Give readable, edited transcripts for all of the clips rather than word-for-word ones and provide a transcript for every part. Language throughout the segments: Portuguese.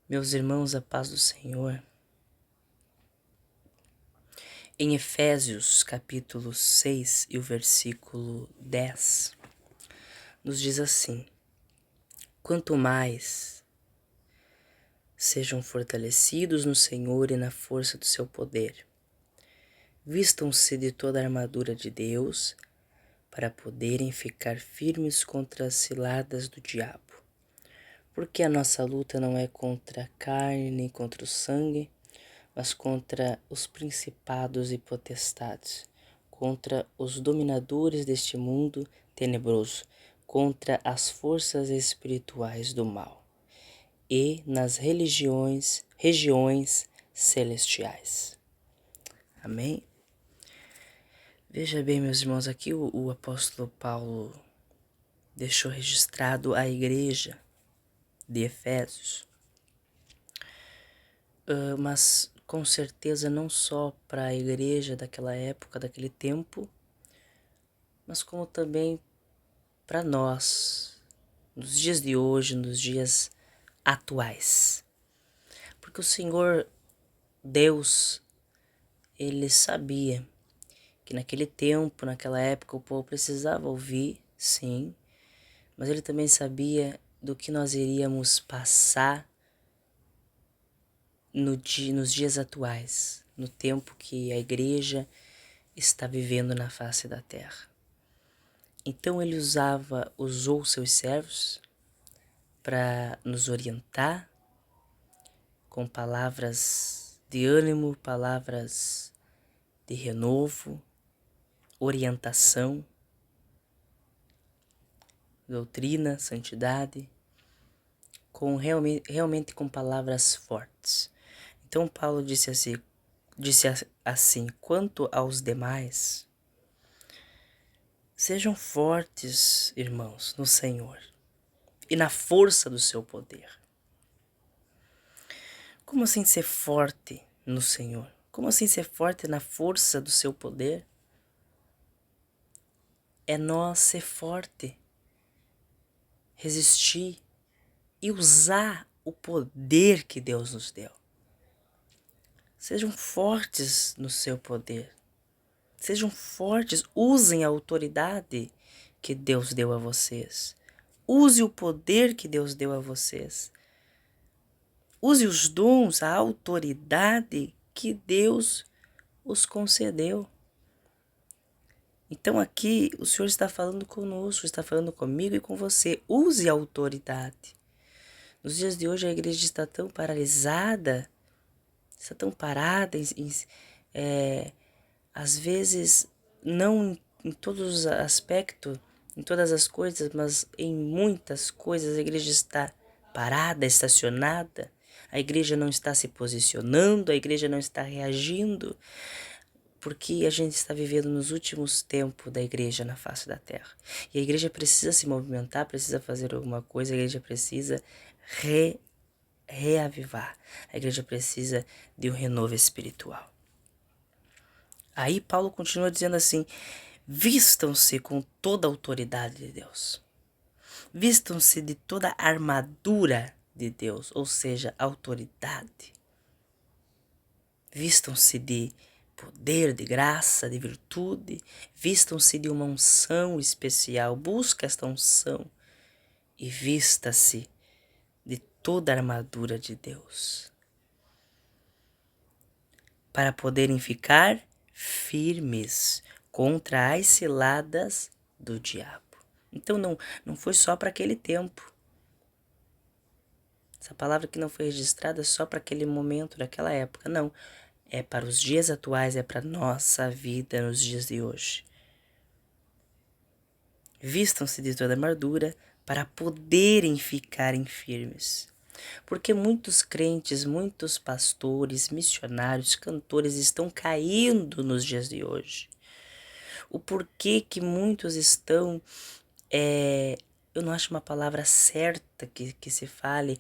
Meus irmãos, a paz do Senhor. Em Efésios, capítulo 6 e o versículo 10, nos diz assim: Quanto mais sejam fortalecidos no Senhor e na força do seu poder, vistam-se de toda a armadura de Deus para poderem ficar firmes contra as ciladas do diabo. Porque a nossa luta não é contra a carne nem contra o sangue, mas contra os principados e potestades, contra os dominadores deste mundo tenebroso, contra as forças espirituais do mal e nas regiões celestiais. Amém? Veja bem, meus irmãos, aqui o apóstolo Paulo deixou registrado a igreja de Efésios, mas com certeza não só para a igreja daquela época, daquele tempo, mas como também para nós, nos dias de hoje, nos dias atuais. Porque o Senhor Deus, Ele sabia que naquele tempo, naquela época, o povo precisava ouvir, sim, mas Ele também sabia do que nós iríamos passar nos dias atuais, no tempo que a igreja está vivendo na face da terra. Então Ele usou seus servos para nos orientar com palavras de ânimo, palavras de renovo, orientação, doutrina, santidade, realmente com palavras fortes. Então Paulo disse assim: quanto aos demais, sejam fortes, irmãos, no Senhor e na força do seu poder. Como assim ser forte no Senhor? Como assim ser forte na força do seu poder? É nós ser forte, resistir e usar o poder que Deus nos deu. Sejam fortes no seu poder. Sejam fortes, usem a autoridade que Deus deu a vocês. Use o poder que Deus deu a vocês. Use os dons, a autoridade que Deus os concedeu. Então aqui o Senhor está falando conosco, está falando comigo e com você. Use a autoridade. Nos dias de hoje a igreja está tão paralisada, está tão parada, às vezes não em todos os aspectos, em todas as coisas, mas em muitas coisas a igreja está parada, estacionada. A igreja não está se posicionando, a igreja não está reagindo, porque a gente está vivendo nos últimos tempos da igreja na face da terra. E a igreja precisa se movimentar, precisa fazer alguma coisa, a igreja precisa reavivar. A igreja precisa de um renovo espiritual. Aí Paulo continua dizendo assim: vistam-se com toda a autoridade de Deus. Vistam-se de toda a armadura de Deus, ou seja, autoridade. Vistam-se de poder, de graça, de virtude. Vistam-se de uma unção especial. Busca esta unção e vista-se de toda a armadura de Deus, para poderem ficar firmes contra as ciladas do diabo. Então não foi só para aquele tempo. Essa palavra que não foi registrada só para aquele momento, daquela época, não. É para os dias atuais, é para nossa vida nos dias de hoje. Vistam-se de toda a armadura para poderem ficarem firmes. Porque muitos crentes, muitos pastores, missionários, cantores estão caindo nos dias de hoje. O porquê que muitos estão, eu não acho uma palavra certa que se fale,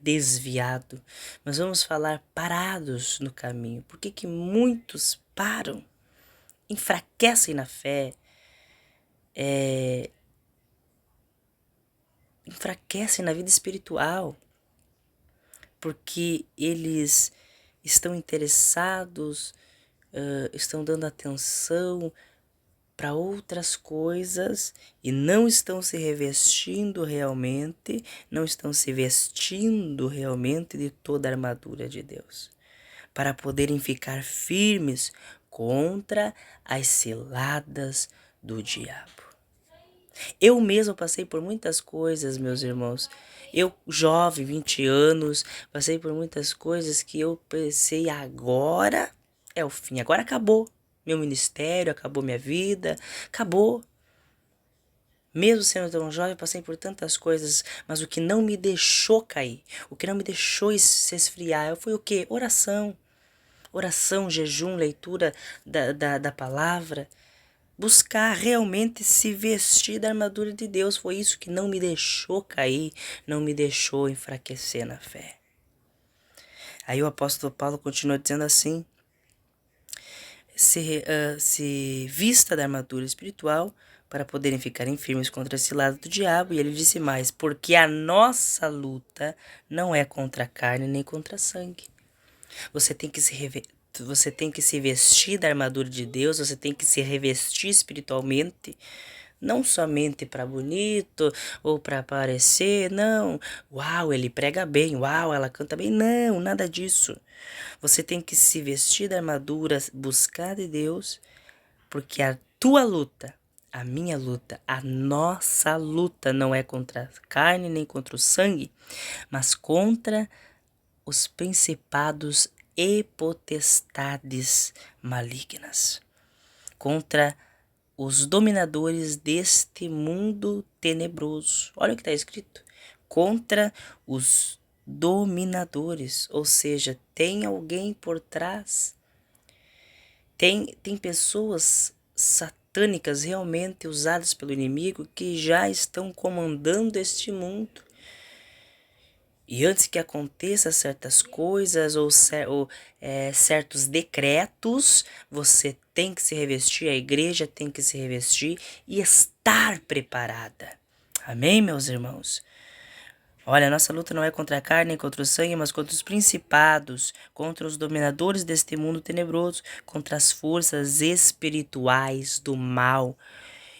desviado, mas vamos falar parados no caminho. Por que muitos param, enfraquecem na fé, enfraquecem na vida espiritual? porque eles estão interessados, estão dando atenção para outras coisas e não estão se revestindo realmente, não estão se vestindo realmente de toda a armadura de Deus, para poderem ficar firmes contra as ciladas do diabo. Eu mesmo passei por muitas coisas, meus irmãos. Eu, jovem, 20 anos, passei por muitas coisas que eu pensei, agora é o fim, agora acabou meu ministério, acabou minha vida, acabou. Mesmo sendo tão jovem, passei por tantas coisas, mas o que não me deixou cair, o que não me deixou se esfriar, foi o quê? Oração. Oração, jejum, leitura da palavra. Buscar realmente se vestir da armadura de Deus. Foi isso que não me deixou cair, não me deixou enfraquecer na fé. Aí o apóstolo Paulo continua dizendo assim: se vista da armadura espiritual para poderem ficarem firmes contra esse lado do diabo. E ele disse mais: porque a nossa luta não é contra a carne nem contra a sangue. Você tem que se vestir da armadura de Deus, você tem que se revestir espiritualmente, não somente para bonito ou para aparecer, não. Uau, ele prega bem, uau, ela canta bem, não, nada disso. Você tem que se vestir da armadura, buscar de Deus, porque a tua luta, a minha luta, a nossa luta não é contra a carne nem contra o sangue, mas contra os principados e potestades malignas, contra os dominadores deste mundo tenebroso. Olha o que está escrito: contra os dominadores, ou seja, tem alguém por trás. Tem pessoas satânicas realmente usadas pelo inimigo que já estão comandando este mundo. E antes que aconteça certas coisas ou certos decretos, você tem que se revestir, a igreja tem que se revestir e estar preparada. Amém, meus irmãos? Olha, a nossa luta não é contra a carne nem contra o sangue, mas contra os principados, contra os dominadores deste mundo tenebroso, contra as forças espirituais do mal.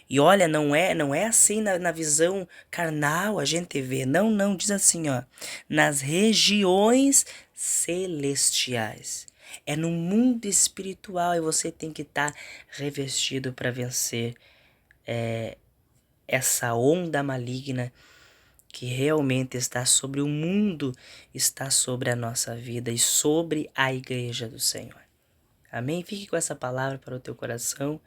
E olha, não é assim na visão carnal a gente vê. Não, diz assim, ó, nas regiões celestiais. É no mundo espiritual e você tem que estar revestido para vencer essa onda maligna que realmente está sobre o mundo, está sobre a nossa vida e sobre a igreja do Senhor. Amém? Fique com essa palavra para o teu coração.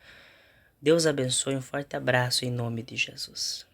Deus abençoe, um forte abraço em nome de Jesus.